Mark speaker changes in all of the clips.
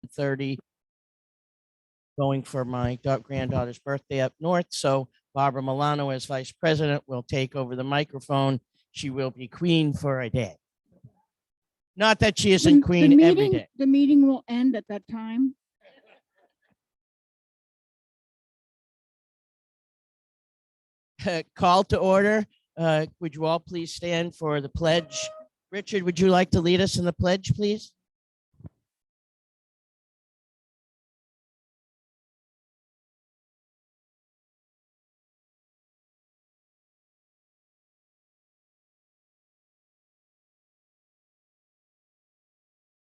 Speaker 1: 30 going for my granddaughter's birthday up north. So Barbara Milano, as vice president, will take over the microphone. She will be queen for a day. Not that she isn't queen every day.
Speaker 2: The meeting will end at that time.
Speaker 1: Call to order. Would you all please stand for the pledge? Richard, would you like to lead us in the pledge, please?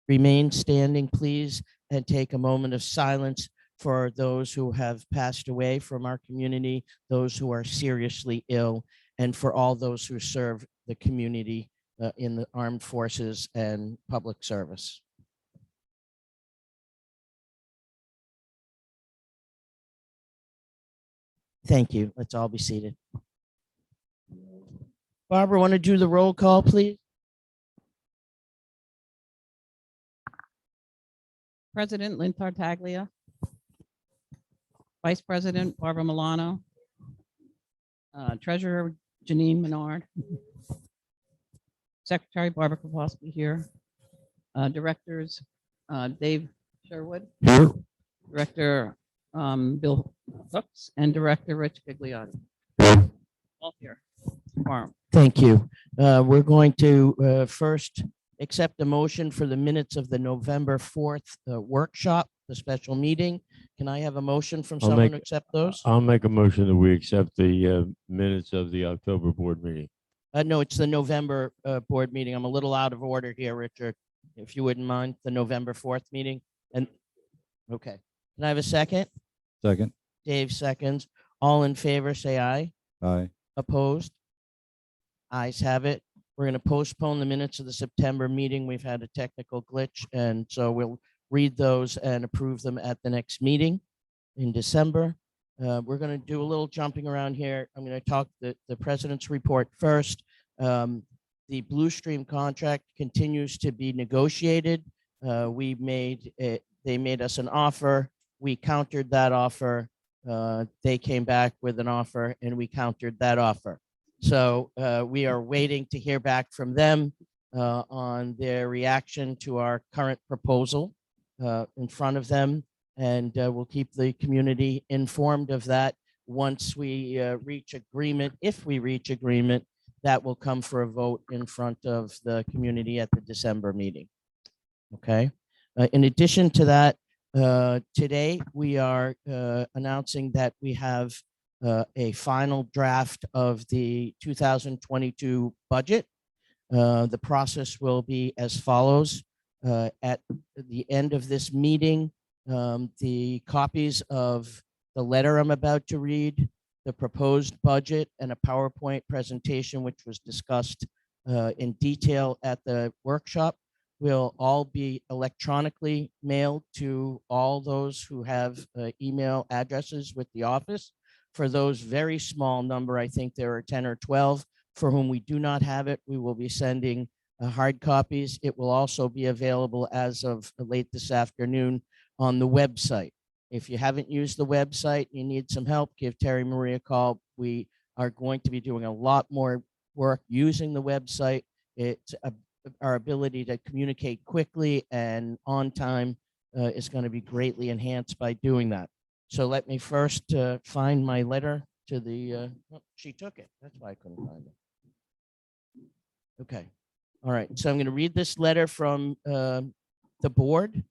Speaker 1: Remain standing, please, and take a moment of silence for those who have passed away from our community, those who are seriously ill, and for all those who serve the community in the armed forces and public service. Thank you. Let's all be seated. Barbara, want to do the roll call, please?
Speaker 3: President Lynn Tartaglia, Vice President Barbara Milano, Treasurer Janine Menard, Secretary Barbara Kowalski here, Directors Dave Sherwood, Director Bill Hooks, and Director Rich Gigliotti. All here. Quorum.
Speaker 1: Thank you. We're going to first accept a motion for the minutes of the November 4th workshop, the special meeting. Can I have a motion from someone to accept those?
Speaker 4: I'll make a motion that we accept the minutes of the October board meeting.
Speaker 1: No, it's the November board meeting. I'm a little out of order here, Richard, if you wouldn't mind, the November 4th meeting. And okay, can I have a second?
Speaker 5: Second.
Speaker 1: Dave seconds. All in favor, say aye.
Speaker 5: Aye.
Speaker 1: Opposed? Ayes have it. We're going to postpone the minutes of the September meeting. We've had a technical glitch, and so we'll read those and approve them at the next meeting in December. We're going to do a little jumping around here. I'm going to talk the president's report first. The Blue Stream contract continues to be negotiated. They made us an offer. We countered that offer. They came back with an offer, and we countered that offer. So we are waiting to hear back from them on their reaction to our current proposal in front of them. And we'll keep the community informed of that. Once we reach agreement, if we reach agreement, that will come for a vote in front of the community at the December meeting. Okay. In addition to that, today we are announcing that we have a final draft of the 2022 budget. The process will be as follows. At the end of this meeting, the copies of the letter I'm about to read, the proposed budget, and a PowerPoint presentation, which was discussed in detail at the workshop, will all be electronically mailed to all those who have email addresses with the office. For those very small number, I think there are 10 or 12 for whom we do not have it, we will be sending hard copies. It will also be available as of late this afternoon on the website. If you haven't used the website, you need some help, give Terry Marie a call. We are going to be doing a lot more work using the website. It's our ability to communicate quickly and on time is going to be greatly enhanced by doing that. So let me first find my letter to the, oh, she took it. That's why I couldn't find it. Okay. All right. So I'm going to read this letter from the board,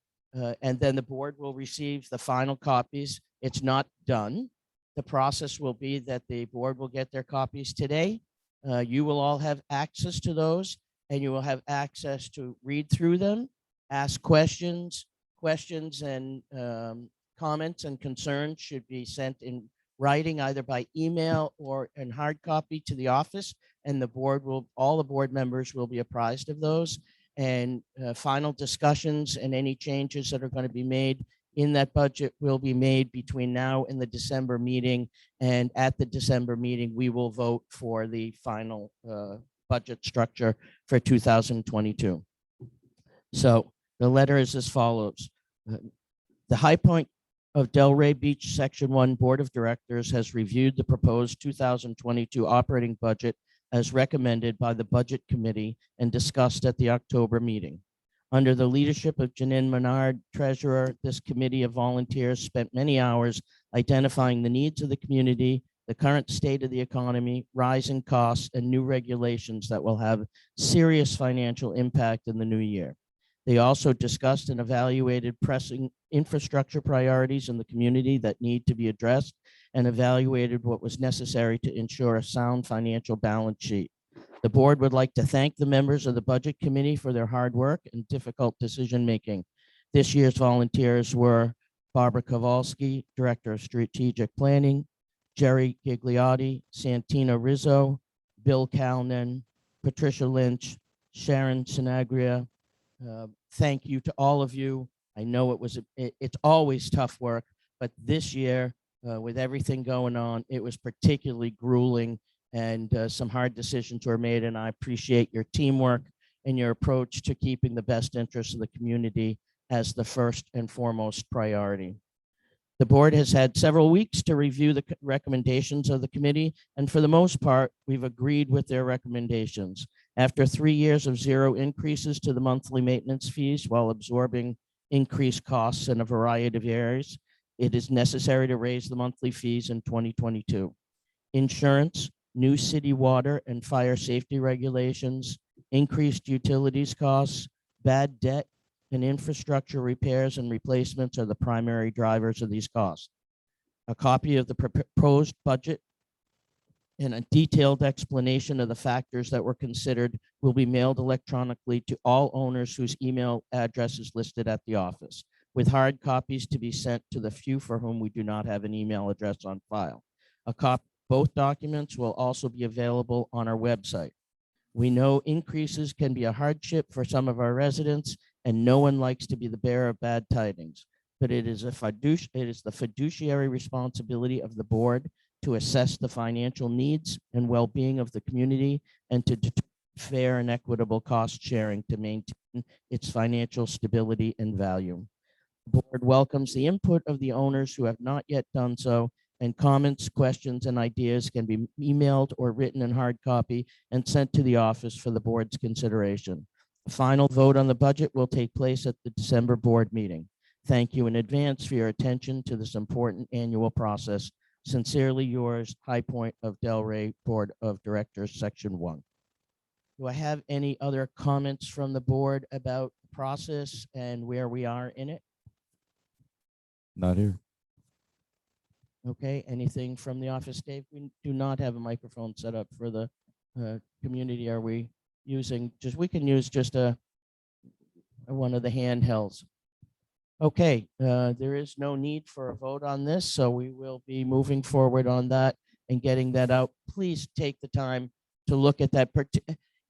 Speaker 1: and then the board will receive the final copies. It's not done. The process will be that the board will get their copies today. You will all have access to those, and you will have access to read through them, ask questions and comments and concerns should be sent in writing either by email or in hard copy to the office, and the board will, all the board members will be apprised of those, and final discussions and any changes that are going to be made in that budget will be made between now and the December meeting, and at the December meeting we will vote for the final budget structure for 2022. So the letter is as follows. The High Point of Delray Beach Section 1 Board of Directors has reviewed the proposed 2022 operating budget as recommended by the Budget Committee and discussed at the October meeting. Under the leadership of Janine Menard, Treasurer, this committee of volunteers spent many hours identifying the needs of the community, the current state of the economy, rising costs, and new regulations that will have serious financial impact in the new year. They also discussed and evaluated pressing infrastructure priorities in the community that need to be addressed and evaluated what was necessary to ensure a sound financial balance sheet. The board would like to thank the members of the Budget Committee for their hard work and difficult decision-making. This year's volunteers were Barbara Kowalski, Director of Strategic Planning, Jerry Gigliotti, Santina Rizzo, Bill Calnan, Patricia Lynch, Sharon Sinagria. Thank you to all of you. I know it's always tough work, but this year, with everything going on, it was particularly grueling, and some hard decisions were made, and I appreciate your teamwork and your approach to keeping the best interests of the community as the first and foremost priority. The board has had several weeks to review the recommendations of the committee, and for the most part, we've agreed with their recommendations. After 3 years of zero increases to the monthly maintenance fees while absorbing increased costs in a variety of areas, it is necessary to raise the monthly fees in 2022. Insurance, new city water and fire safety regulations, increased utilities costs, bad debt, and infrastructure repairs and replacements are the primary drivers of these costs. A copy of the proposed budget and a detailed explanation of the factors that were considered will be mailed electronically to all owners whose email address is listed at the office, with hard copies to be sent to the few for whom we do not have an email address on file. Both documents will also be available on our website. We know increases can be a hardship for some of our residents, and no one likes to be the bearer of bad tidings, but it is the fiduciary responsibility of the board to assess the financial needs and well-being of the community and to determine fair and equitable cost sharing to maintain its financial stability and value. The board welcomes the input of the owners who have not yet done so, and comments, questions, and ideas can be emailed or written in hard copy and sent to the office for the board's consideration. A final vote on the budget will take place at the December board meeting. Thank you in advance for your attention to this important annual process. Sincerely yours, High Point of Delray Board of Directors, Section 1. Do I have any other comments from the board about the process and where we are in it?
Speaker 4: Not here.
Speaker 1: Okay, anything from the office, Dave? We do not have a microphone set up for the community. Are we using we can use just one of the handhelds. Okay, there is no need for a vote on this, so we will be moving forward on that and getting that out. Please take the time to look at that.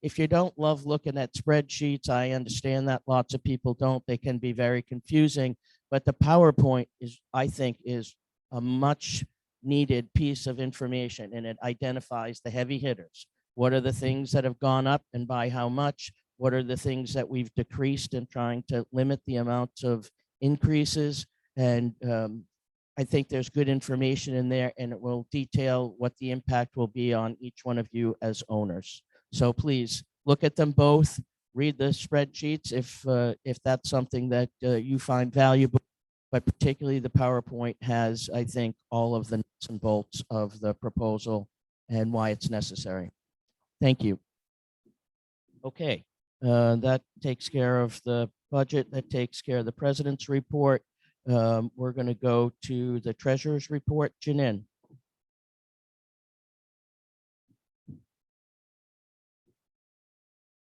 Speaker 1: If you don't love looking at spreadsheets, I understand that lots of people don't. They can be very confusing, but the PowerPoint I think, is a much needed piece of information, and it identifies the heavy hitters. What are the things that have gone up and by how much? What are the things that we've decreased in trying to limit the amounts of increases? And I think there's good information in there, and it will detail what the impact will be on each one of you as owners. So please look at them both, read the spreadsheets if that's something that you find valuable. But particularly the PowerPoint has, I think, all of the nuts and bolts of the proposal and why it's necessary. Thank you. Okay, that takes care of the budget. That takes care of the president's report. We're going to go to the treasurer's report. Janine.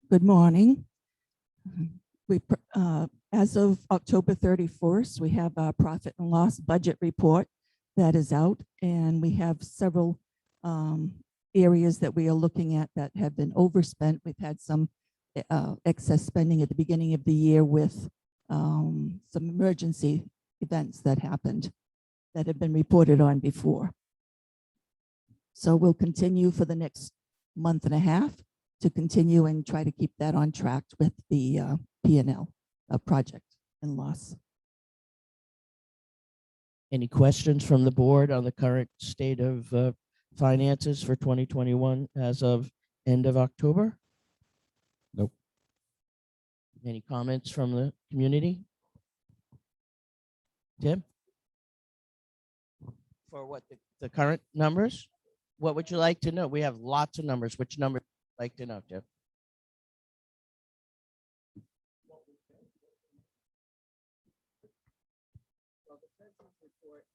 Speaker 5: Good morning. As of October 31st, we have our profit and loss budget report that is out, and we have several areas that we are looking at that have been overspent. We've had some excess spending at the beginning of the year with some emergency events that happened that have been reported on before. So we'll continue for the next month and a half to continue and try to keep that on track with the P&L project and loss.
Speaker 1: Any questions from the board on the current state of finances for 2021 as of end of October?
Speaker 4: Nope.
Speaker 1: Any comments from the community? Tim? For what, the current numbers? What would you like to know? We have lots of numbers. Which number would you like to know, Tim? Well, the census report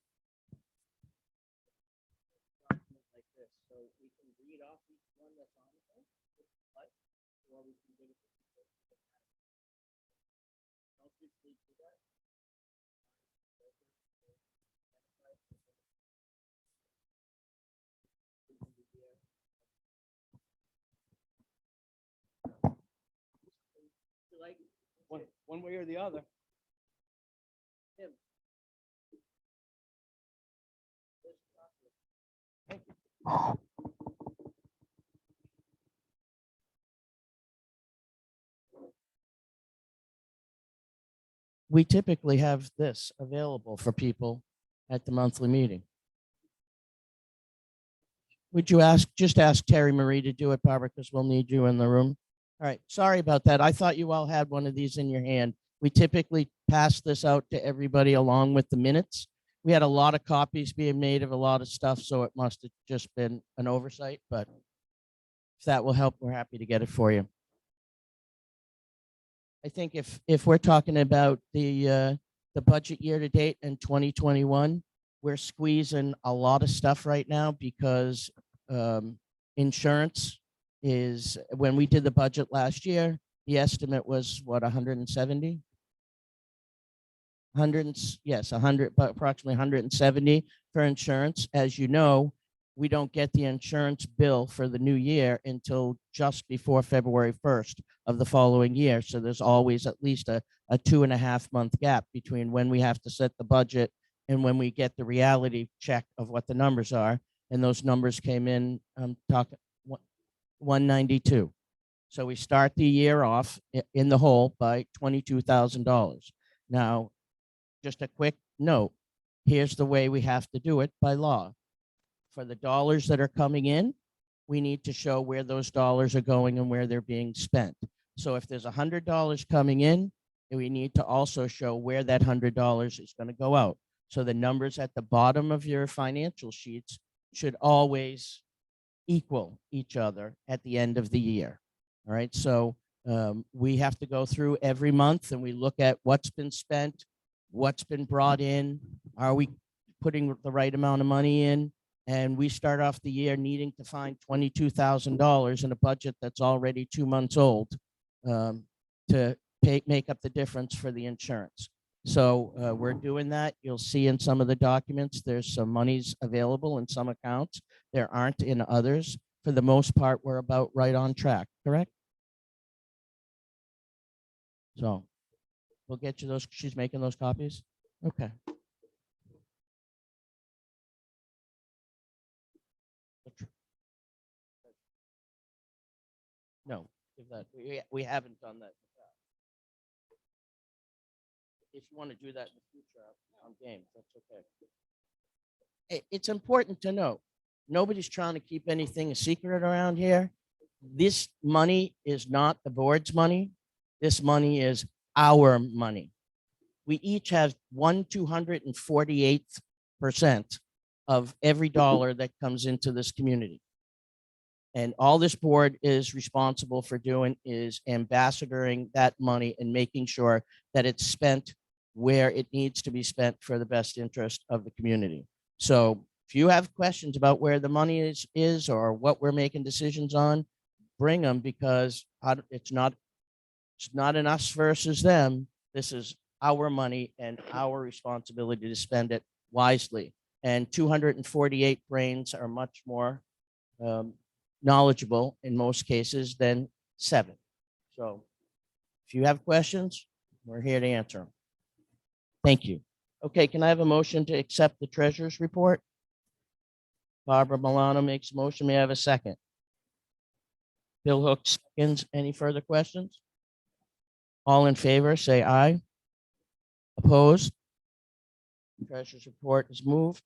Speaker 1: document like this, so we can read off each one that's on it, if you like, or we can give it to people. Don't you speak to that? You like one way or the other. Tim. Thank you. We typically have this available for people at the monthly meeting. Would you just ask Terry Marie to do it, Barbara, because we'll need you in the room. All right, sorry about that. I thought you all had one of these in your hand. We typically pass this out to everybody along with the minutes. We had a lot of copies being made of a lot of stuff, so it must have just been an oversight, but if that will help, we're happy to get it for you. I think if we're talking about the budget year to date in 2021, we're squeezing a lot of stuff right now because insurance is, when we did the budget last year, the estimate was what, 170? 100, yes, 100, but approximately 170 for insurance. As you know, we don't get the insurance bill for the new year until just before February 1st of the following year. So there's always at least a 2.5 month gap between when we have to set the budget and when we get the reality check of what the numbers are. And those numbers came in, talking 192. So we start the year off in the hole by $22,000. Now, just a quick note, here's the way we have to do it by law. For the dollars that are coming in, we need to show where those dollars are going and where they're being spent. So if there's $100 coming in, we need to also show where that $100 is going to go out. So the numbers at the bottom of your financial sheets should always equal each other at the end of the year. All right, so we have to go through every month and we look at what's been spent, what's been brought in, are we putting the right amount of money in? And we start off the year needing to find $22,000 in a budget that's already 2 months old to make up the difference for the insurance. So we're doing that. You'll see in some of the documents, there's some monies available in some accounts. There aren't in others. For the most part, we're about right on track, correct? So we'll get you those. She's making those copies. Okay. No, give that. We haven't done that. If you want to do that in the future, I'm game. That's okay. It's important to note, nobody's trying to keep anything a secret around here. This money is not the board's money. This money is our money. We each have 1/248% of every dollar that comes into this community. And all this board is responsible for doing is ambassadoring that money and making sure that it's spent where it needs to be spent for the best interest of the community. So if you have questions about where the money is or what we're making decisions on, bring them, because it's not an us versus them. This is our money and our responsibility to spend it wisely. And 248 brains are much more knowledgeable in most cases than 7. So if you have questions, we're here to answer them. Thank you. Okay, can I have a motion to accept the treasurer's report? Barbara Milano makes a motion. May I have a second? Bill Hooks seconds. Any further questions? All in favor, say aye. Opposed? Treasurer's report is moved.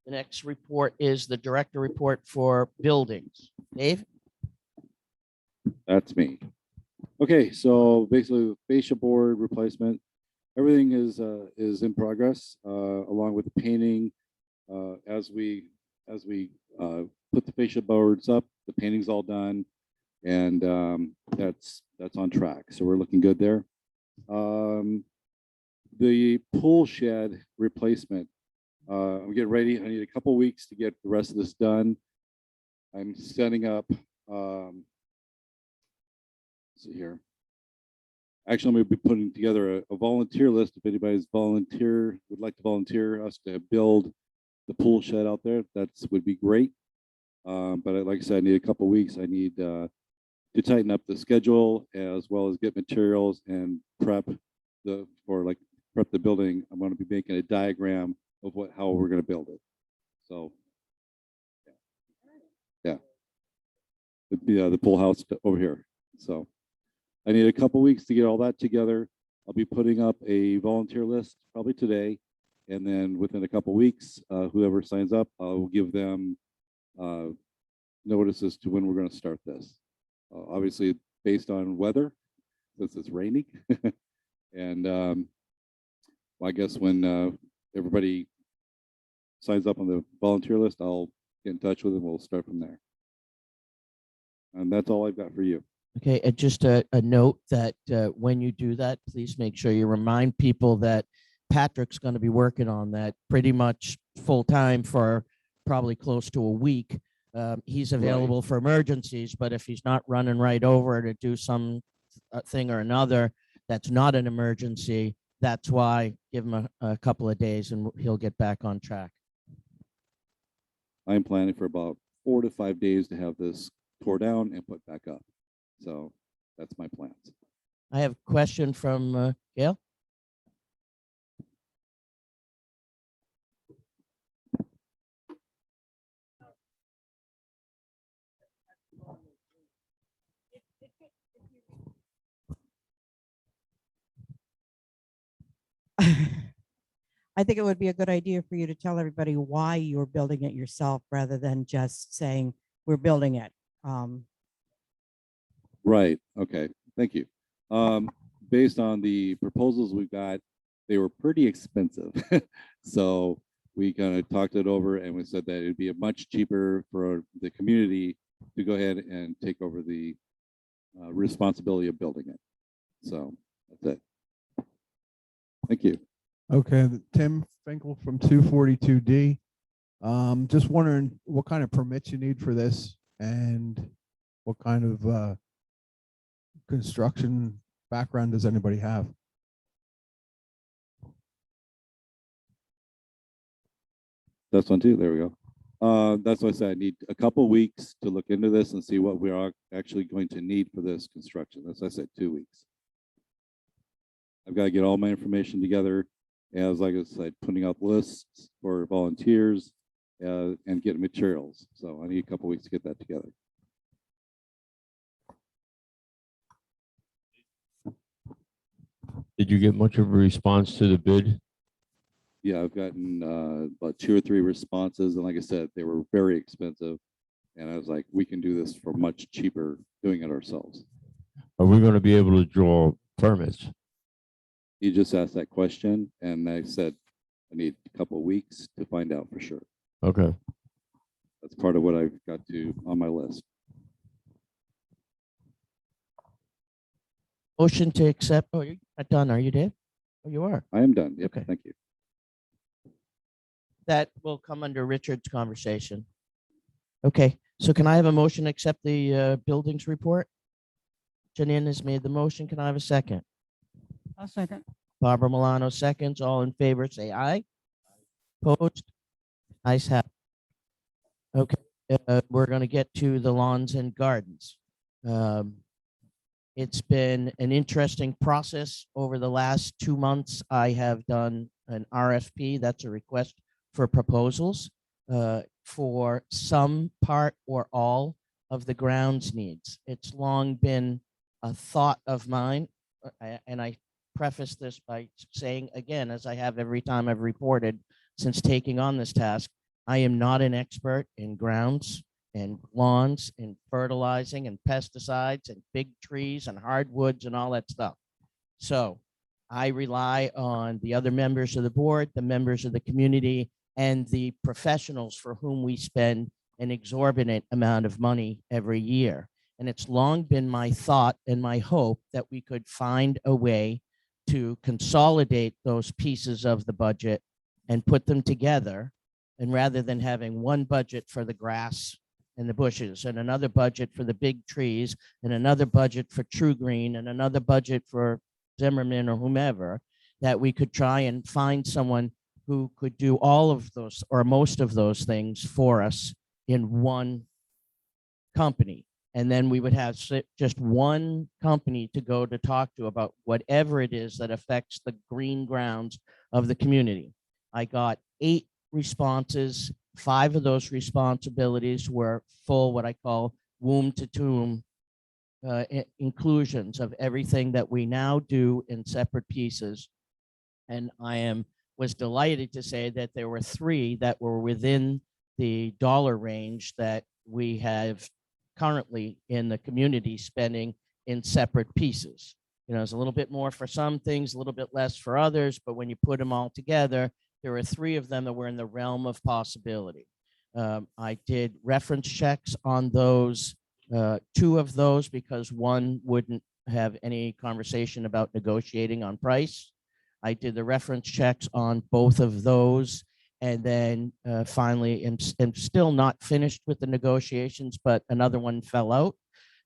Speaker 1: The next report is the director report for buildings. Dave?
Speaker 6: That's me. Okay, so basically the fascia board replacement, everything is in progress, along with the painting. As we put the fascia boards up, the painting's all done, and that's on track. So we're looking good there. The pool shed replacement, I'm getting ready. I need a couple weeks to get the rest of this done. I'm setting up. Let's see here. Actually, I'm going to be putting together a volunteer list. If anybody's would like to volunteer us to build the pool shed out there, would be great. But like I said, I need a couple weeks. I need to tighten up the schedule as well as get materials and prep the building. I'm going to be making a diagram of how we're going to build it. So yeah, the pool house over here. So I need a couple weeks to get all that together. I'll be putting up a volunteer list probably today, and then within a couple weeks, whoever signs up, I'll give them notice as to when we're going to start this. Obviously, based on weather, since it's raining, and I guess when everybody signs up on the volunteer list, I'll get in touch with them. We'll start from there. And that's all I've got for you.
Speaker 1: Okay, and just a note that when you do that, please make sure you remind people that Patrick's going to be working on that pretty much full time for probably close to a week. He's available for emergencies, but if he's not running right over to do some thing or another that's not an emergency, that's why give him a couple of days and he'll get back on track.
Speaker 6: I'm planning for about 4 to 5 days to have this tore down and put back up. So that's my plans.
Speaker 1: I have a question from Gail.
Speaker 7: I think it would be a good idea for you to tell everybody why you're building it yourself rather than just saying we're building it.
Speaker 6: Right. Okay. Thank you. Based on the proposals we got, they were pretty expensive. So we kind of talked it over and we said that it'd be a much cheaper for the community to go ahead and take over the responsibility of building it. So that's it. Thank you.
Speaker 8: Okay, Tim Finkel from 242D. Just wondering what kind of permits you need for this and what kind of construction background does anybody have?
Speaker 6: That's one too. There we go. That's why I said I need a couple weeks to look into this and see what we are actually going to need for this construction. That's why I said 2 weeks. I've got to get all my information together. As like I said, putting out lists for volunteers and getting materials. So I need a couple weeks to get that together.
Speaker 4: Did you get much of a response to the bid?
Speaker 6: Yeah, I've gotten about 2 or 3 responses, and like I said, they were very expensive. And I was like, we can do this for much cheaper doing it ourselves.
Speaker 4: Are we going to be able to draw permits?
Speaker 6: He just asked that question, and I said, I need a couple of weeks to find out for sure.
Speaker 4: Okay.
Speaker 6: That's part of what I've got on my list.
Speaker 1: Motion to accept. Oh, you're not done, are you, Dave? Oh, you are.
Speaker 6: I am done. Yep.
Speaker 1: Okay.
Speaker 6: Thank you.
Speaker 1: That will come under Richard's conversation. Okay, so can I have a motion to accept the buildings report? Janine has made the motion. Can I have a second?
Speaker 2: I'll second.
Speaker 1: Barbara Milano seconds. All in favor, say aye. Opposed? Ayes have it. Okay, we're going to get to the lawns and gardens. It's been an interesting process over the last 2 months. I have done an RFP, that's a request for proposals, for some part or all of the grounds needs. It's long been a thought of mine, and I preface this by saying again, as I have every time I've reported since taking on this task, I am not an expert in grounds and lawns and fertilizing and pesticides and big trees and hardwoods and all that stuff. So I rely on the other members of the board, the members of the community, and the professionals for whom we spend an exorbitant amount of money every year. And it's long been my thought and my hope that we could find a way to consolidate those pieces of the budget and put them together. And rather than having one budget for the grass and the bushes and another budget for the big trees and another budget for True Green and another budget for Zimmerman or whomever, that we could try and find someone who could do all of those or most of those things for us in one company. And then we would have just one company to go to talk to about whatever it is that affects the green grounds of the community. I got 8 responses. 5 of those responsibilities were full, what I call womb to tomb inclusions of everything that we now do in separate pieces. And was delighted to say that there were 3 that were within the dollar range that we have currently in the community spending in separate pieces. You know, it's a little bit more for some things, a little bit less for others, but when you put them all together, there were 3 of them that were in the realm of possibility. I did reference checks on those, 2 of those, because one wouldn't have any conversation about negotiating on price. I did the reference checks on both of those. And then finally, am still not finished with the negotiations, but another one fell out.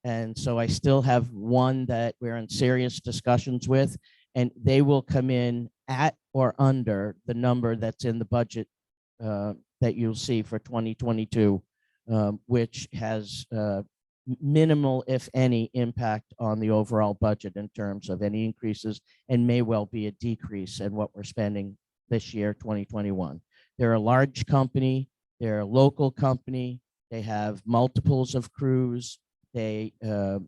Speaker 1: And so I still have one that we're in serious discussions with, and they will come in at or under the number that's in the budget that you'll see for 2022, which has minimal, if any, impact on the overall budget in terms of any increases, and may well be a decrease in what we're spending this year, 2021. They're a large company, they're a local company, they have multiples of crews, they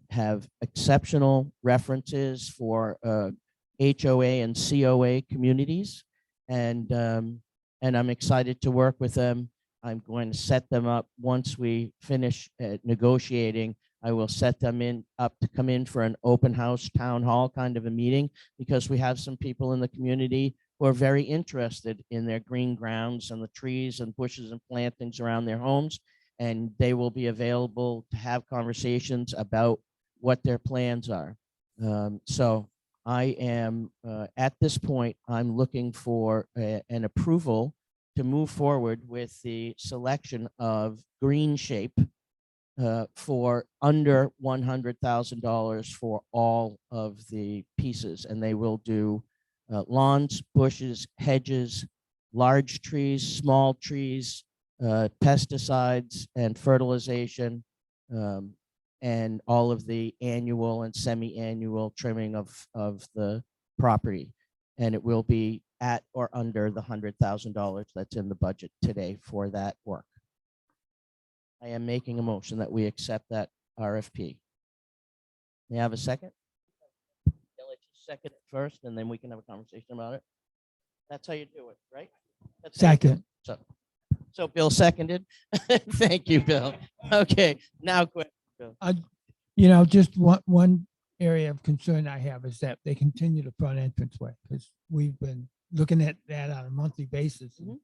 Speaker 1: have exceptional references for HOA and COA communities, and I'm excited to work with them. I'm going to set them up once we finish negotiating. I will set them up to come in for an open house town hall kind of a meeting, because we have some people in the community who are very interested in their green grounds and the trees and bushes and plantings around their homes. And they will be available to have conversations about what their plans are. So I am, at this point, I'm looking for an approval to move forward with the selection of Green Shape for under $100,000 for all of the pieces. And they will do lawns, bushes, hedges, large trees, small trees, pesticides and fertilization, and all of the annual and semi-annual trimming of the property. And it will be at or under the $100,000 that's in the budget today for that work. I am making a motion that we accept that RFP. May I have a second? I'll let you second it first, and then we can have a conversation about it. That's how you do it, right? That's how you do it.
Speaker 9: Second.
Speaker 1: So Bill seconded. Thank you, Bill. Okay, now quick.
Speaker 9: You know, just one area of concern I have is that they continue the front entranceway, because we've been looking at that on a monthly basis.
Speaker 1: Mhm.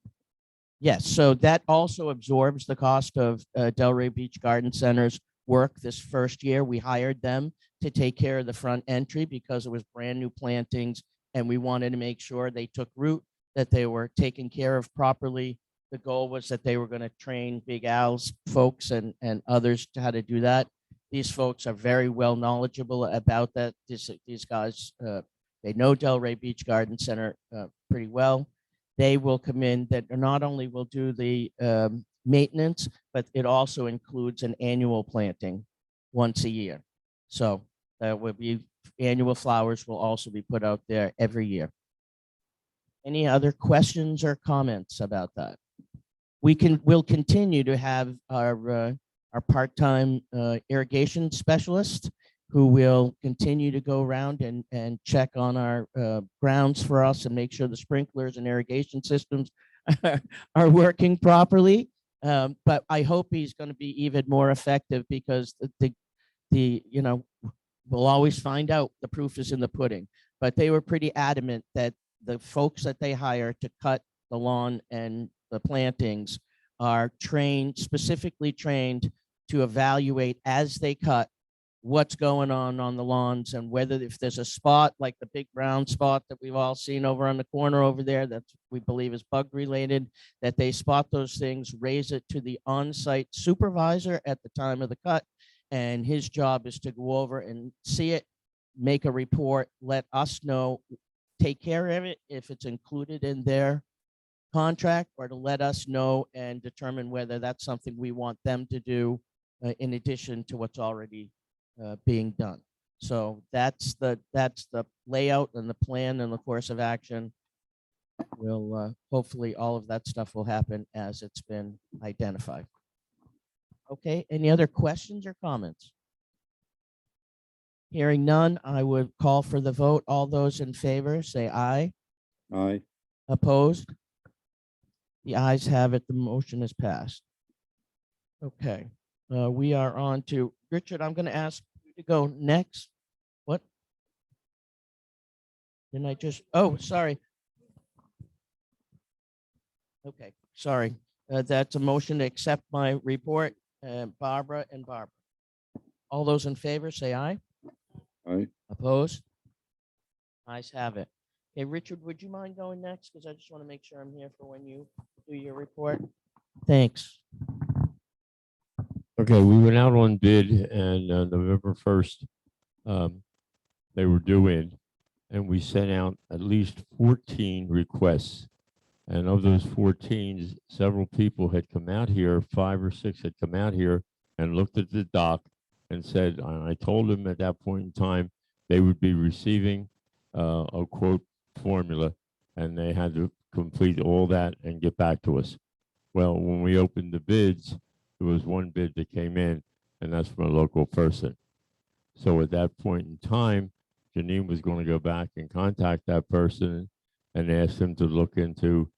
Speaker 1: Yes, so that also absorbs the cost of Delray Beach Garden Center's work this first year. We hired them to take care of the front entry because it was brand new plantings, and we wanted to make sure they took root, that they were taken care of properly. The goal was that they were going to train Big Al's folks and others to how to do that. These folks are very well knowledgeable about that. These guys, they know Delray Beach Garden Center pretty well. They will come in that not only will do the maintenance, but it also includes an annual planting once a year. So there will be annual flowers will also be put out there every year. Any other questions or comments about that? We'll continue to have our part-time irrigation specialist who will continue to go around and check on our grounds for us and make sure the sprinklers and irrigation systems are working properly. But I hope he's going to be even more effective, because you know, we'll always find out. The proof is in the pudding. But they were pretty adamant that the folks that they hire to cut the lawn and the plantings are trained, specifically trained to evaluate as they cut what's going on the lawns, and whether, if there's a spot like the big brown spot that we've all seen over on the corner over there, that we believe is bug related, that they spot those things, raise it to the on-site supervisor at the time of the cut. And his job is to go over and see it, make a report, let us know, take care of it if it's included in their contract, or to let us know and determine whether that's something we want them to do in addition to what's already being done. So that's the layout and the plan and the course of action. Will hopefully all of that stuff will happen as it's been identified. Okay, any other questions or comments? Hearing none, I would call for the vote. All those in favor, say aye.
Speaker 6: Aye.
Speaker 1: Opposed? The ayes have it. The motion is passed. Okay, we are on to Richard. I'm going to ask you to go next. What? Didn't I just? Oh, sorry. Okay, sorry. That's a motion to accept my report. Barbara and Barbara. All those in favor, say aye.
Speaker 6: Aye.
Speaker 1: Opposed? Ayes have it. Okay, Richard, would you mind going next? Because I just want to make sure I'm here for when you do your report. Thanks.
Speaker 4: Okay, we went out on bid, and November 1st, they were due in, and we sent out at least 14 requests. And of those 14, several people had come out here, 5 or 6 had come out here and looked at the dock and said, I told them at that point in time, they would be receiving a quote formula, and they had to complete all that and get back to us. Well, when we opened the bids, there was one bid that came in, and that's from a local person. So at that point in time, Janine was going to go back and contact that person and ask him to look into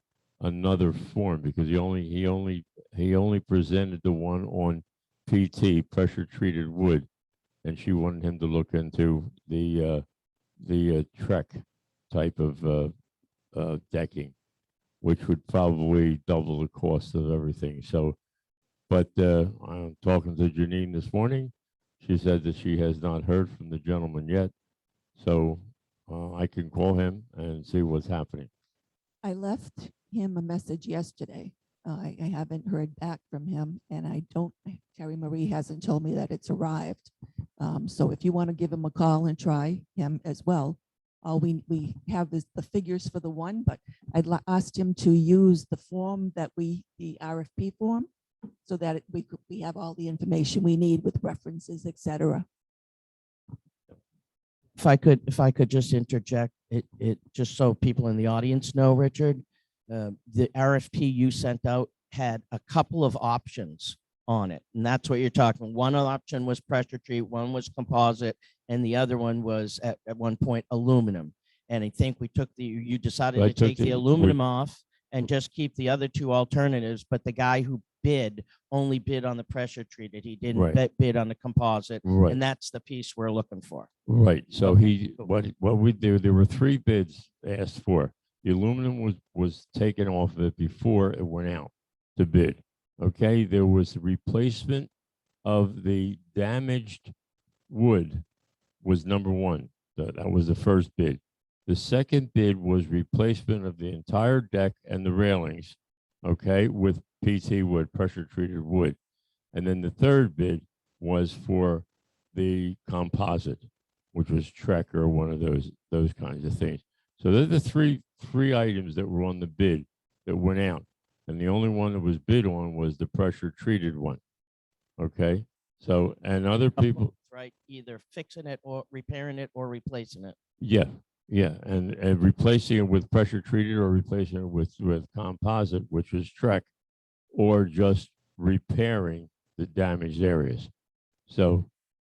Speaker 4: another form, because he only presented the one on PT, pressure treated wood, and she wanted him to look into the Trek type of decking, which would probably double the cost of everything. So, but I'm talking to Janine this morning. She said that she has not heard from the gentleman yet, so I can call him and see what's happening.
Speaker 5: I left him a message yesterday. I haven't heard back from him, and Terry Marie hasn't told me that it's arrived. So if you want to give him a call and try him as well, all we have is the figures for the one, but I'd asked him to use the form that the RFP form, so that we have all the information we need with references, etc.
Speaker 1: If I could just interject, it just so people in the audience know, Richard, the RFP you sent out had a couple of options on it, and that's what you're talking. One option was pressure treat, one was composite, and the other one was at one point aluminum. And I think you decided to take the aluminum off and just keep the other two alternatives. But the guy who bid only bid on the pressure treated. He didn't bid on the composite, and that's the piece we're looking for.
Speaker 4: Right. So what we do, there were 3 bids asked for. The aluminum was taken off of it before it went out to bid. Okay, there was the replacement of the damaged wood was number 1. That was the first bid. The second bid was replacement of the entire deck and the railings, okay, with PT wood, pressure treated wood. And then the third bid was for the composite, which was Trek or one of those kinds of things. So they're the three items that were on the bid that went out. And the only one that was bid on was the pressure treated one. Okay. So, and other people.
Speaker 1: Right. Either fixing it or repairing it or replacing it.
Speaker 4: Yeah. Yeah. And replacing it with pressure treated or replacing it with composite, which was Trek, or just repairing the damaged areas. So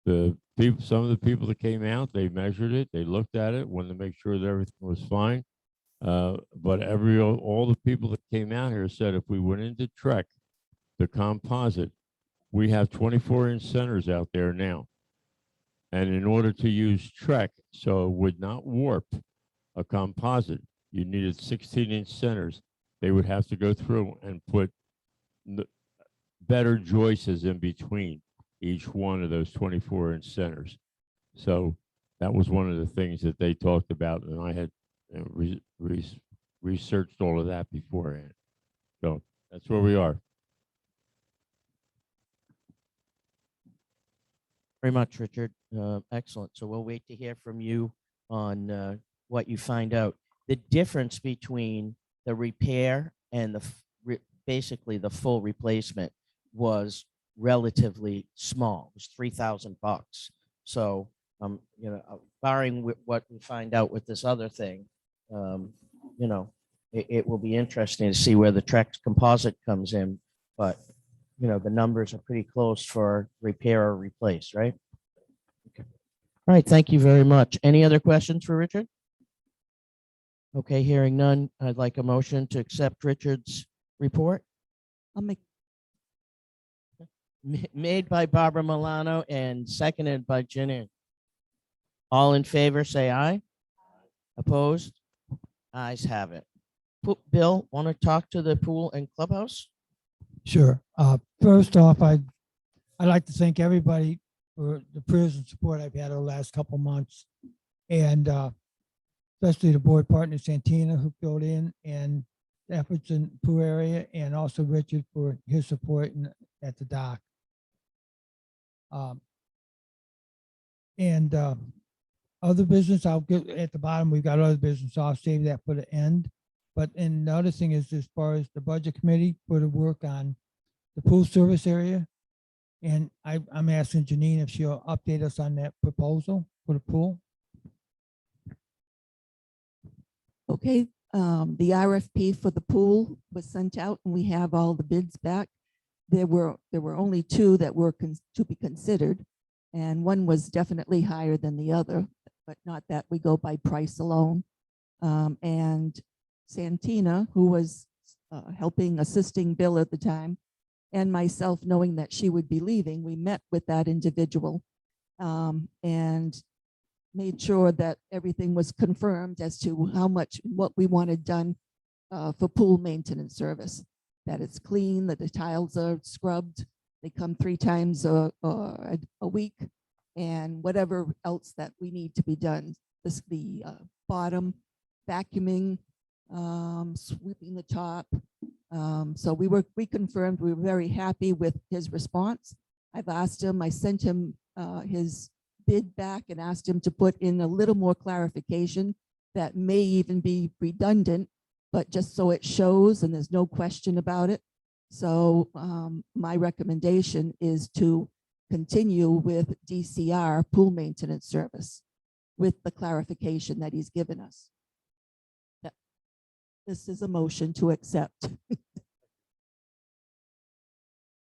Speaker 4: the people, some of the people that came out, they measured it, they looked at it, wanted to make sure that everything was fine. But all the people that came out here said if we went into Trek, the composite, we have 24-inch centers out there now. And in order to use Trek, so it would not warp a composite, you needed 16-inch centers. They would have to go through and put better joists in between each one of those 24-inch centers. So that was one of the things that they talked about, and I had researched all of that beforehand. So that's where we are.
Speaker 1: Very much, Richard. Excellent. So we'll wait to hear from you on what you find out. The difference between the repair and basically the full replacement was relatively small. It was $3,000. So, you know, barring what we find out with this other thing, you know, it will be interesting to see where the Trex composite comes in. But, you know, the numbers are pretty close for repair or replace, right? Okay. All right. Thank you very much. Any other questions for Richard? Okay, hearing none, I'd like a motion to accept Richard's report.
Speaker 5: I'll make,
Speaker 1: Made by Barbara Milano and seconded by Jenny. All in favor, say aye. Opposed? Ayes have it. Bill, want to talk to the pool and clubhouse?
Speaker 9: Sure. First off, I'd like to thank everybody for the prayers and support I've had over the last couple months. And especially the board partner Santina who filled in and the efforts in the pool area, and also Richard for his support at the dock. Other business, I'll get at the bottom, we've got other business, so I'll save that for the end. But and the other thing is, as far as the budget committee for the work on the pool service area, and I'm asking Janine if she'll update us on that proposal for the pool.
Speaker 5: okay, the RFP for the pool was sent out and we have all the bids back. There were only two that were to be considered, and one was definitely higher than the other, but not that we go by price alone. And Santina, who was assisting Bill at the time, and myself, knowing that she would be leaving, we met with that individual and made sure that everything was confirmed as to how much, what we wanted done for pool maintenance service, that it's clean, that the tiles are scrubbed, they come 3 times a week, and whatever else that we need to be done. The bottom, vacuuming, sweeping the top. So we confirmed, we were very happy with his response. I've asked him, I sent him his bid back and asked him to put in a little more clarification that may even be redundant, but just so it shows and there's no question about it. So my recommendation is to continue with DCR pool maintenance service with the clarification that he's given us. This is a motion to accept.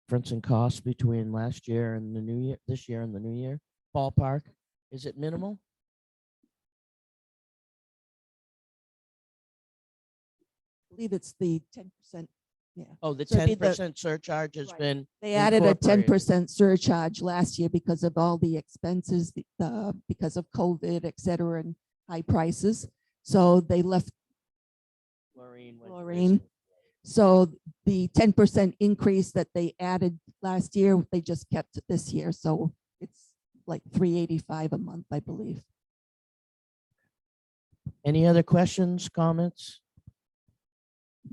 Speaker 1: Difference in costs between last year and the new year, this year and the new year? Ballpark, is it minimal?
Speaker 5: I believe it's the 10%. Yeah.
Speaker 1: Oh, the
Speaker 5: So it'd be
Speaker 1: 10% surcharge has
Speaker 5: Right.
Speaker 1: been,
Speaker 5: They added a
Speaker 1: incorporated.
Speaker 5: 10% surcharge last year because of all the expenses, because of COVID, et cetera, and high prices. So they left
Speaker 1: Maureen went
Speaker 5: Maureen.
Speaker 1: missing.
Speaker 5: So the 10% increase that they added last year, they just kept it this year. So it's like $385 a month, I believe.
Speaker 1: Any other questions, comments?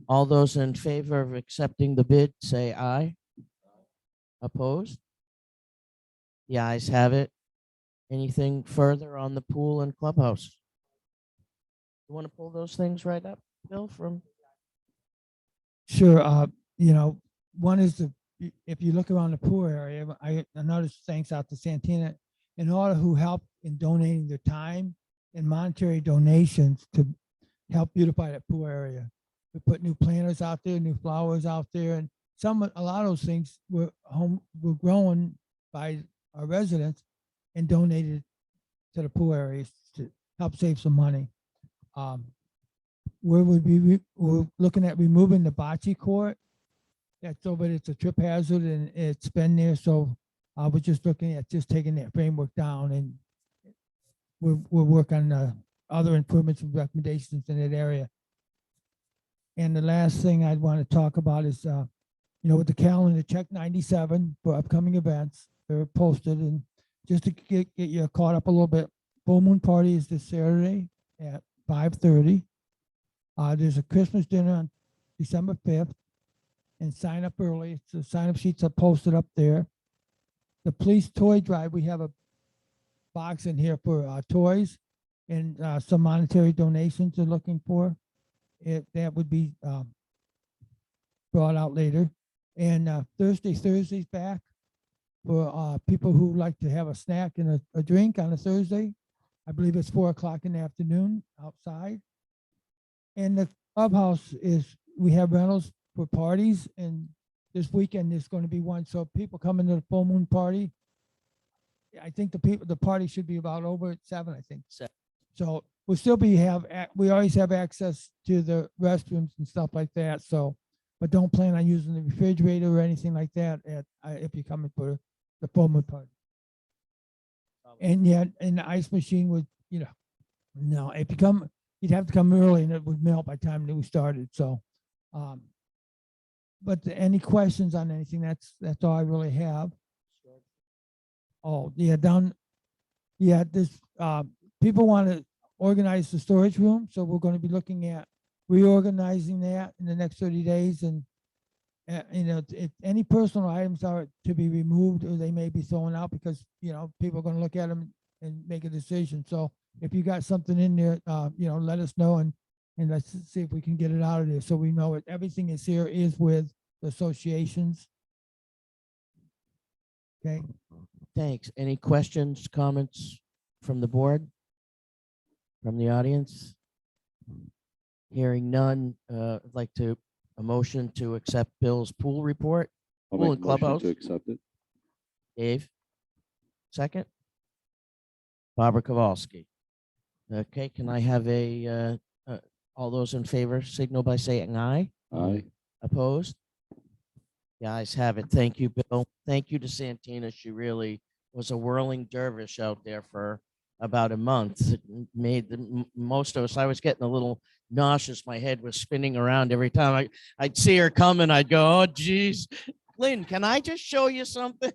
Speaker 1: All those in favor of accepting the bid, say aye. Opposed? The ayes have it. Anything further on the pool and clubhouse? You want to pull those things right up, Bill, from?
Speaker 9: Sure. You know, one is if you look around the pool area, I noticed, thanks out to Santina and all who helped in donating their time and monetary donations to help beautify that pool area. We put new planters out there, new flowers out there, and a lot of those things were grown by our residents. and donated to the pool areas to help save some money. We're looking at removing the bocce court. That's over, it's a trip hazard and it's been there, so we're just looking at just taking that framework down, and we're working on other improvements and recommendations in that area. And the last thing I'd want to talk about is, with the calendar, check 97 for upcoming events. They're posted, and just to get you caught up a little bit, Full Moon Party is this Saturday at 5:30. There's a Christmas dinner on December 5th, and sign up early. The sign-up sheets are posted up there. The police toy drive, we have a box in here for toys and some monetary donations they're looking for. That would be brought out later. And Thursday's back for people who like to have a snack and a drink on a Thursday. I believe it's 4 o'clock in the afternoon outside. And the clubhouse we have rentals for parties, and this weekend there's going to be one. So people coming to the full moon party, I think the party should be about over at 7, I think. So we'll still we always have access to the restrooms and stuff like that. So, but don't plan on using the refrigerator or anything like that if you're coming for the full moon party. And yet, and the ice machine would, no, you'd have to come early and it would melt by the time that we started. So, but any questions on anything? That's all I really have. Oh, yeah, this people want to organize the storage room, so we're going to be looking at reorganizing that in the next 30 days. And if any personal items are to be removed, or they may be thrown out because people are going to look at them and make a decision. So if you got something in there, let us know, and let's see if we can get it out of there, so we know everything is with the associations. Okay.
Speaker 1: Thanks. Any questions, comments from the board? From the audience? Hearing none, I'd like a motion to accept Bill's pool report.
Speaker 6: I'll
Speaker 1: Pool
Speaker 6: make
Speaker 1: and
Speaker 6: a motion
Speaker 1: clubhouse.
Speaker 6: to accept it.
Speaker 1: Dave? Second? Barbara Kowalski. Okay, can I have all those in favor signal by saying aye?
Speaker 6: Aye.
Speaker 1: Opposed? The ayes have it. Thank you, Bill. Thank you to Santina. She really was a whirling dervish out there for about a month. It made most of us, I was getting a little nauseous. My head was spinning around every time I'd see her coming. I'd go, oh, geez, Lynn, can I just show you something?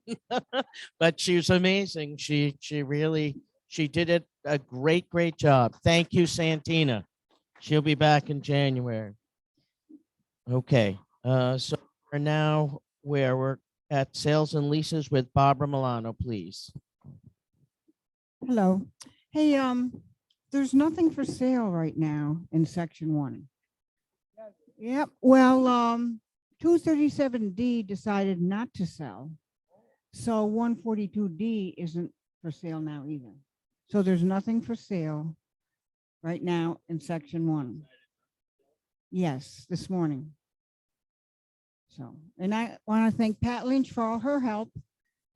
Speaker 1: But she was amazing. She did it a great job. Thank you, Santina. She'll be back in January. Okay, so we're now where we're at sales and leases with Barbara Milano, please.
Speaker 2: Hello. Hey, there's nothing for sale right now in section 1. Yep. Well, 237D decided not to sell. So 142D isn't for sale now either. So there's nothing for sale right now in section 1. Yes, this morning. So, and I want to thank Pat Lynch for all her help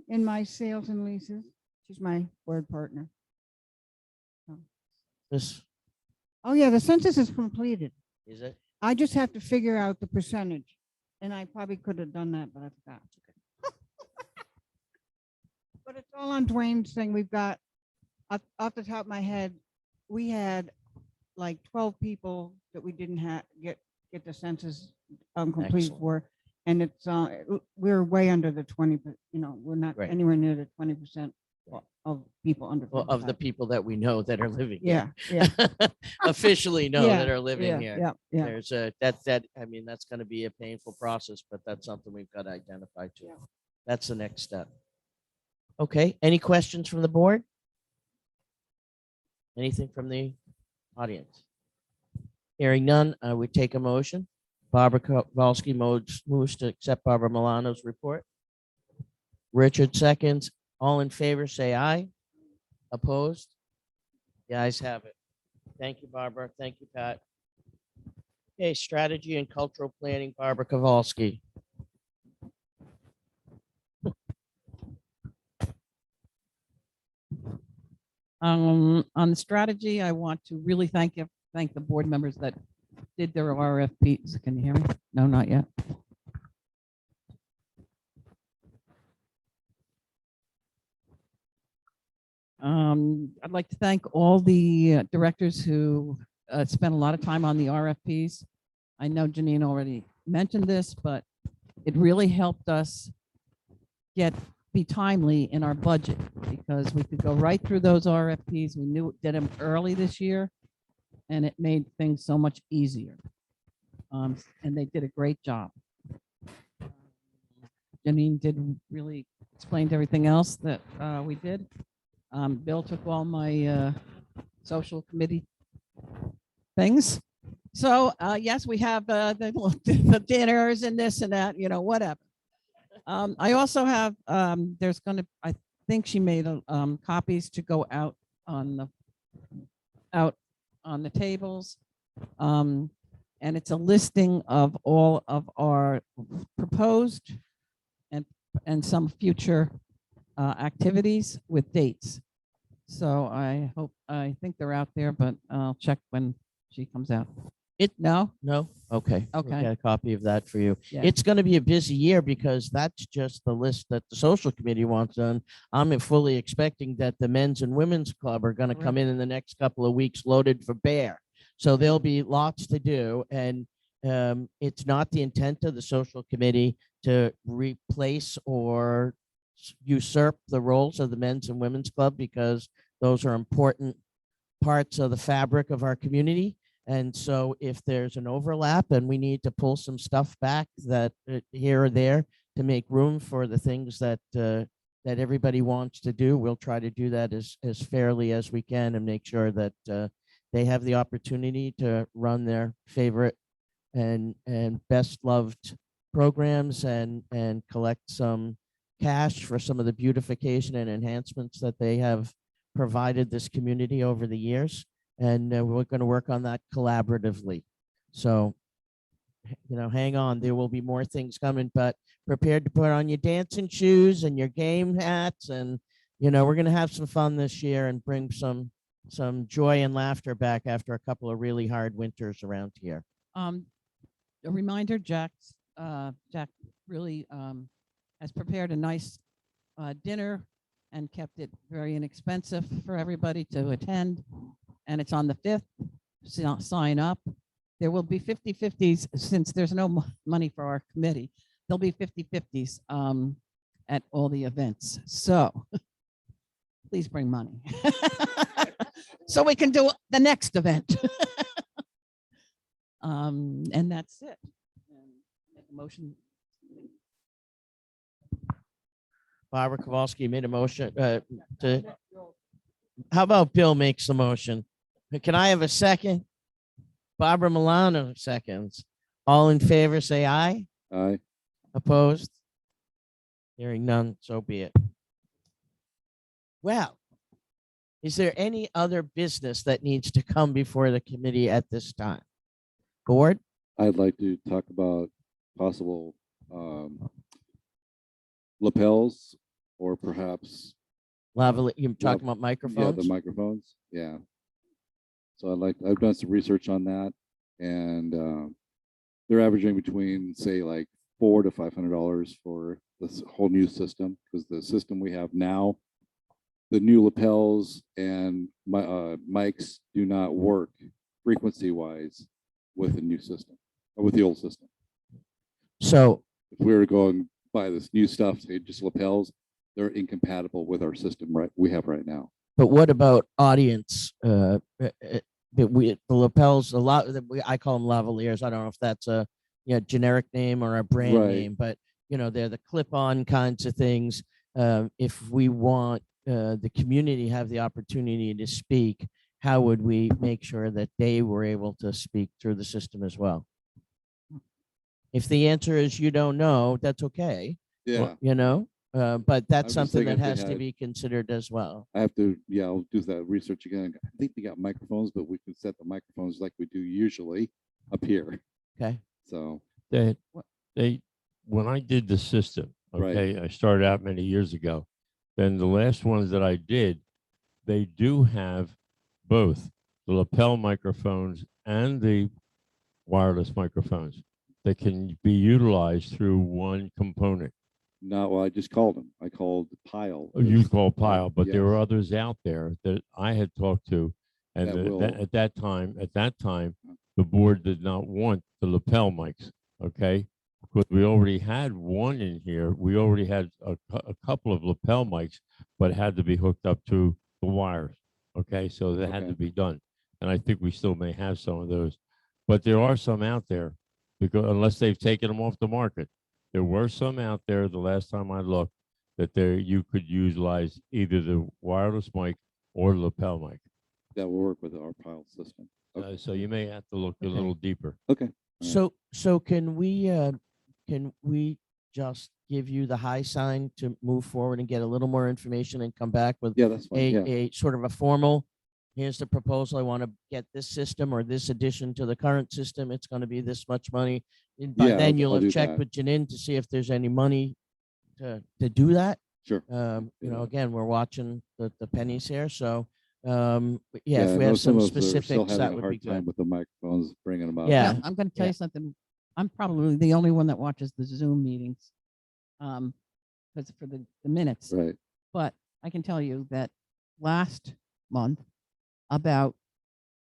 Speaker 2: in my sales and leases. She's my board partner.
Speaker 1: This
Speaker 2: Oh yeah, the census is completed.
Speaker 1: is it.
Speaker 2: I just have to figure out the percentage. And I probably could have done that, but I forgot. But it's all on Dwayne's thing. We've got, off the top of my head, we had like 12 people that we didn't get the census complete
Speaker 1: Excellent.
Speaker 2: for. And it's, we're way under the 20, we're not
Speaker 1: Right.
Speaker 2: anywhere near the 20% of people under.
Speaker 1: Well, of the
Speaker 2: 55.
Speaker 1: people that we know that are living
Speaker 2: Yeah,
Speaker 1: here.
Speaker 2: yeah.
Speaker 1: Officially know
Speaker 2: Yeah,
Speaker 1: that are living
Speaker 2: yeah,
Speaker 1: here.
Speaker 2: yeah, yeah.
Speaker 1: There's I mean, that's going to be a painful process, but that's something we've got to identify too.
Speaker 2: Yeah.
Speaker 1: That's the next step. Okay, any questions from the board? Anything from the audience? Hearing none, I would take a motion. Barbara Kowalski moves to accept Barbara Milano's report. Richard seconds. All in favor, say aye. Opposed? The ayes have it. Thank you, Barbara. Thank you, Pat. Okay, strategy and cultural planning, Barbara Kowalski.
Speaker 3: On the strategy, I want to really thank the board members that did their RFPs. Can you hear me? No, not yet. I'd like to thank all the directors who spent a lot of time on the RFPs. I know Janine already mentioned this, but it really helped us be timely in our budget because we could go right through those RFPs. We did them early this year, and it made things so much easier. And they did a great job. Janine did really explain everything else that we did. Bill took all my social committee things. So yes, we have the dinners and this and that, whatever. I also have, I think she made copies to go out on the tables. And it's a listing of all of our proposed and some future activities with dates. So I think they're out there, but I'll check when she comes out. No?
Speaker 1: No? Okay. We'll
Speaker 3: Okay.
Speaker 1: get a copy of that for you.
Speaker 3: Yeah.
Speaker 1: It's going to be a busy year because that's just the list that the social committee wants done. I'm fully expecting that the men's and women's club are going to come in the next couple of weeks loaded for bear. So there'll be lots to do. And it's not the intent of the social committee to replace or usurp the roles of the men's and women's club because those are important parts of the fabric of our community. And so if there's an overlap and we need to pull some stuff back that here or there to make room for the things that that everybody wants to do, we'll try to do that as fairly as we can and make sure that they have the opportunity to run their favorite and best loved programs and collect some cash for some of the beautification and enhancements that they have provided this community over the years. And we're going to work on that collaboratively. So, hang on, there will be more things coming, but prepared to put on your dancing shoes and your game hats. And, we're going to have some fun this year and bring some joy and laughter back after a couple of really hard winters around here.
Speaker 3: A reminder, Jack really has prepared a nice dinner and kept it very inexpensive for everybody to attend. And it's on the 5th. Sign up. There will be 50-50s since there's no money for our committee. There'll be 50-50s at all the events. So please bring money so we can do the next event. And that's it. Make a motion.
Speaker 1: Barbara Kowalski made a motion how about Bill makes the motion? Can I have a second? Barbara Milano seconds. All in favor, say aye.
Speaker 6: Aye.
Speaker 1: Opposed? Hearing none, so be it. Well, is there any other business that needs to come before the committee at this time? Board?
Speaker 6: I'd like to talk about possible lapels or perhaps
Speaker 1: You're talking about
Speaker 6: yeah,
Speaker 1: microphones?
Speaker 6: the microphones. Yeah. So I've done some research on that, and they're averaging between, say, like $400 to $500 for this whole new system, because the system we have now, the new lapels and mics do not work frequency wise with the new system or with the old system.
Speaker 1: So
Speaker 6: If we were going buy this new stuff, say just lapels, they're incompatible with our system we have right now.
Speaker 1: but what about audience? The lapels, I call them lavaliers. I don't know if that's a generic name or a brand
Speaker 6: Right.
Speaker 1: name, but they're the clip-on kinds of things. If we want the community have the opportunity to speak, how would we make sure that they were able to speak through the system as well? If the answer is you don't know, that's okay.
Speaker 6: Yeah.
Speaker 1: But that's
Speaker 6: just
Speaker 1: something
Speaker 6: thinking
Speaker 1: that
Speaker 6: if they
Speaker 1: has to
Speaker 6: had-
Speaker 1: be considered as well.
Speaker 6: I have to, I'll do that research again. I think they got microphones, but we can set the microphones like we do usually up here.
Speaker 1: Okay.
Speaker 6: So,
Speaker 4: When I did the system,
Speaker 6: Right.
Speaker 4: okay, I started out many years ago. Then the last ones that I did, they do have both the lapel microphones and the wireless microphones that can be utilized through one component.
Speaker 6: No, well, I just called them. I called Pile.
Speaker 4: Oh, you call Pile, but there are
Speaker 6: Yes.
Speaker 4: others out there that I had talked to. And
Speaker 6: That
Speaker 4: the-
Speaker 6: will-
Speaker 4: that- at that time, the board did not want the lapel mics, okay? Because we already had one in here. We already had a couple of lapel mics, but had to be hooked up to the wires. Okay, so that had to
Speaker 6: Okay.
Speaker 4: be done. And I think we still may have some of those. But there are some out there, because unless they've taken them off the market. There were some out there the last time I looked that there you could utilize either the wireless mic or the lapel mic.
Speaker 6: That will work with our Pile system. Okay.
Speaker 4: So you may have to look a
Speaker 1: Okay.
Speaker 4: little deeper.
Speaker 6: Okay.
Speaker 1: So can we just give you the high sign to move forward and get a little more information and come back with
Speaker 6: Yeah, that's fine. Yeah.
Speaker 1: a sort of a formal, here's the proposal, I want to get this system or this addition to the current system, it's going to be this much money. And by
Speaker 6: Yeah,
Speaker 1: then
Speaker 6: I'll
Speaker 1: you'll
Speaker 6: do
Speaker 1: have checked
Speaker 6: that.
Speaker 1: with Janine to see if there's any money to do that.
Speaker 6: Sure.
Speaker 1: You know,
Speaker 6: Yeah.
Speaker 1: again, we're watching the pennies here, so yeah,
Speaker 6: I
Speaker 1: if we
Speaker 6: know
Speaker 1: have some
Speaker 6: of us are still
Speaker 1: specifics, that
Speaker 6: having a
Speaker 1: would
Speaker 6: hard
Speaker 1: be
Speaker 6: time
Speaker 1: good.
Speaker 6: with the microphones, bringing them up.
Speaker 1: Yeah.
Speaker 3: I'm going to tell
Speaker 1: Yeah.
Speaker 3: you something. I'm probably the only one that watches the Zoom meetings. Because for the minutes.
Speaker 6: Right.
Speaker 3: But I can tell you that last month, about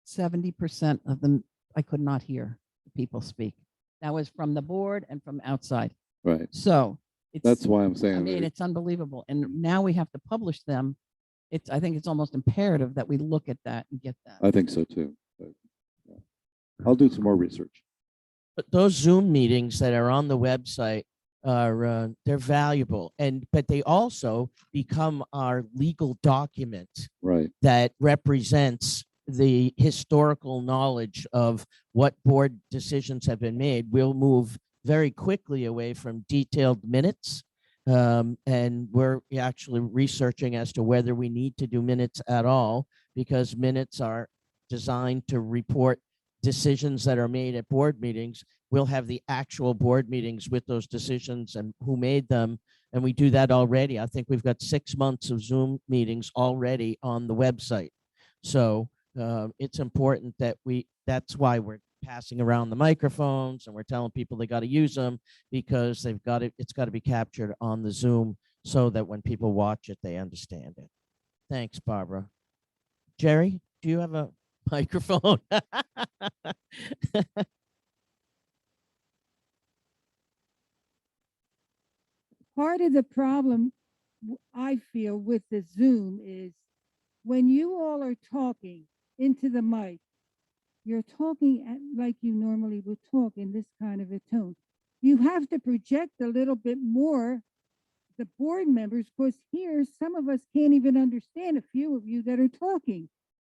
Speaker 3: 70% of them, I could not hear the people speak. That was from the board and from outside.
Speaker 6: Right.
Speaker 3: So it's,
Speaker 6: That's why I'm saying.
Speaker 3: I mean, it's unbelievable. And now we have to publish them. I think it's almost imperative that we look at that and get that.
Speaker 6: I think so too. But, yeah. I'll do some more research.
Speaker 1: But those Zoom meetings that are on the website are they're valuable, but they also become our legal document
Speaker 6: Right.
Speaker 1: that represents the historical knowledge of what board decisions have been made. We'll move very quickly away from detailed minutes. And we're actually researching as to whether we need to do minutes at all, because minutes are designed to report decisions that are made at board meetings. We'll have the actual board meetings with those decisions and who made them. And we do that already. I think we've got 6 months of Zoom meetings already on the website. So it's important that that's why we're passing around the microphones and we're telling people they got to use them, because it's got to be captured on the Zoom so that when people watch it, they understand it. Thanks, Barbara. Jerry, do you have a microphone?
Speaker 2: Part of the problem I feel with the Zoom is when you all are talking into the mic, you're talking like you normally would talk in this kind of a tone. You have to project a little bit more the board members, because here some of us can't even understand a few of you that are talking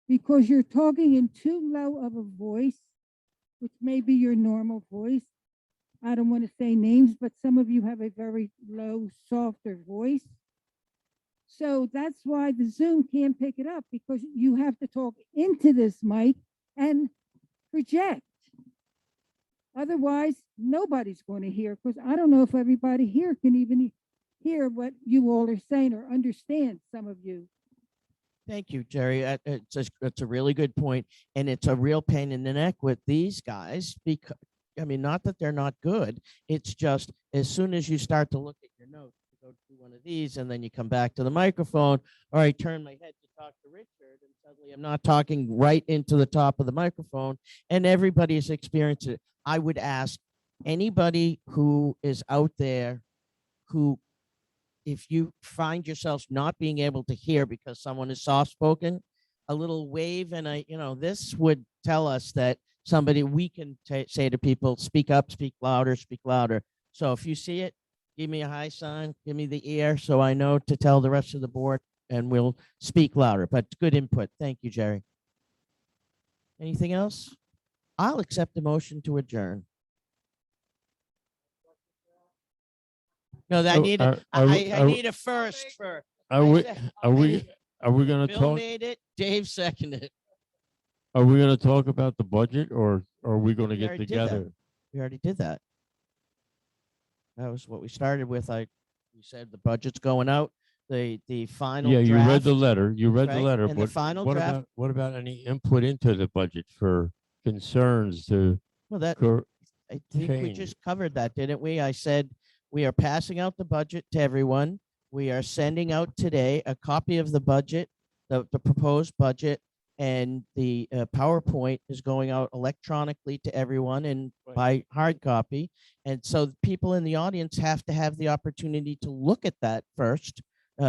Speaker 2: because you're talking in too low of a voice, which may be your normal voice. I don't want to say names, but some of you have a very low, softer voice. So that's why the Zoom can't pick it up, because you have to talk into this mic and project. Otherwise, nobody's going to hear, because I don't know if everybody here can even hear what you all are saying or understand, some of you.
Speaker 1: Thank you, Jerry. It's a really good point, and it's a real pain in the neck with these guys, because I mean, not that they're not good. It's just as soon as you start to look at your notes, you go to one of these, and then you come back to the microphone, or I turn my head to talk to Richard, and suddenly I'm not talking right into the top of the microphone, and everybody's experienced it. I would ask anybody who is out there who, if you find yourselves not being able to hear because someone is soft-spoken, a little wave and this would tell us that we can say to people, speak up, speak louder, speak louder. So if you see it, give me a high sign, give me the ear so I know to tell the rest of the board, and we'll speak louder. But good input. Thank you, Jerry. Anything else? I'll accept the motion to adjourn. No, I
Speaker 4: So
Speaker 1: need
Speaker 4: are- are we-
Speaker 1: I
Speaker 4: are we-
Speaker 1: need a first for.
Speaker 4: Are
Speaker 1: I
Speaker 4: we,
Speaker 1: said-
Speaker 4: are we, are we gonna
Speaker 1: Bill
Speaker 4: talk,
Speaker 1: made it, Dave seconded it.
Speaker 4: are we gonna talk about the budget, or are we gonna
Speaker 1: We
Speaker 4: get
Speaker 1: already did that.
Speaker 4: together?
Speaker 1: We already did that. That was what we started with. We said the budget's going out. the final
Speaker 4: Yeah, you read
Speaker 1: draft.
Speaker 4: the letter, you read the
Speaker 1: right?
Speaker 4: letter,
Speaker 1: And the
Speaker 4: but
Speaker 1: final
Speaker 4: what
Speaker 1: draft,
Speaker 4: what about any input into the budget for concerns to
Speaker 1: well, that,
Speaker 4: cor-
Speaker 1: I think we
Speaker 4: change?
Speaker 1: just covered that, didn't we? I said, we are passing out the budget to everyone. We are sending out today a copy of the budget, the proposed budget, and the PowerPoint is going out electronically to everyone and
Speaker 4: Right.
Speaker 1: by hard copy. And so the people in the audience have to have the opportunity to look at that first.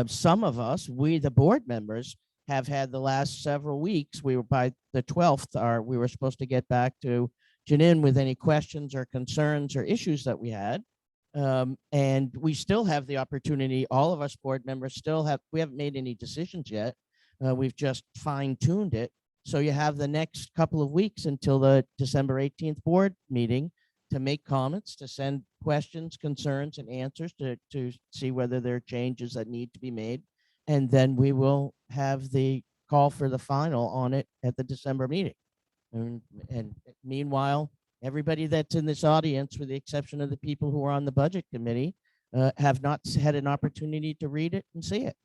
Speaker 1: Some of us, we, the board members, have had the last several weeks. We were by the 12th, we were supposed to get back to Janine with any questions or concerns or issues that we had. And we still have the opportunity, all of us board members still have, we haven't made any decisions yet. We've just fine tuned it. So you have the next couple of weeks until the December 18th board meeting to make comments, to send questions, concerns, and answers to see whether there are changes that need to be made. And then we will have the call for the final on it at the December meeting. And meanwhile, everybody that's in this audience, with the exception of the people who are on the budget committee, have not had an opportunity to read it and see it.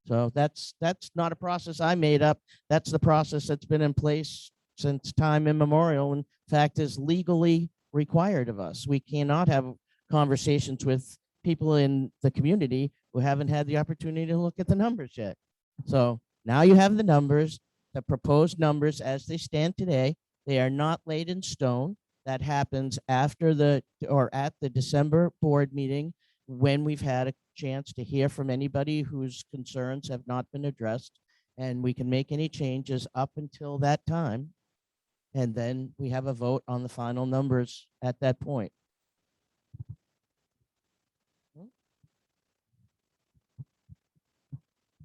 Speaker 1: So that's not a process I made up. That's the process that's been in place since time immemorial. In fact, is legally required of us. We cannot have conversations with people in the community who haven't had the opportunity to look at the numbers yet. So now you have the numbers, the proposed numbers as they stand today. They are not laid in stone. That happens after or at the December board meeting, when we've had a chance to hear from anybody whose concerns have not been addressed, and we can make any changes up until that time. And then we have a vote on the final numbers at that point.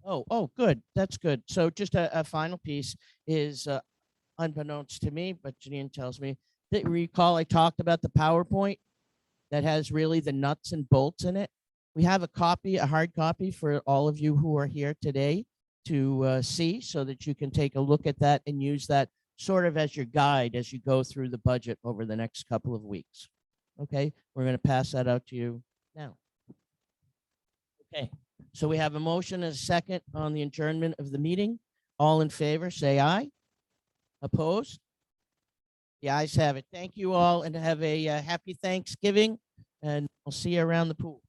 Speaker 1: Oh, good. That's good. So just a final piece is unbeknownst to me, but Janine tells me that, recall I talked about the PowerPoint that has really the nuts and bolts in it. We have a copy, a hard copy for all of you who are here today to see, so that you can take a look at that and use that sort of as your guide as you go through the budget over the next couple of weeks. Okay, we're going to pass that out to you now. Okay, so we have a motion and a second on the adjournment of the meeting. All in favor, say aye. Opposed? The ayes have it. Thank you all, and have a happy Thanksgiving, and I'll see you around the pool.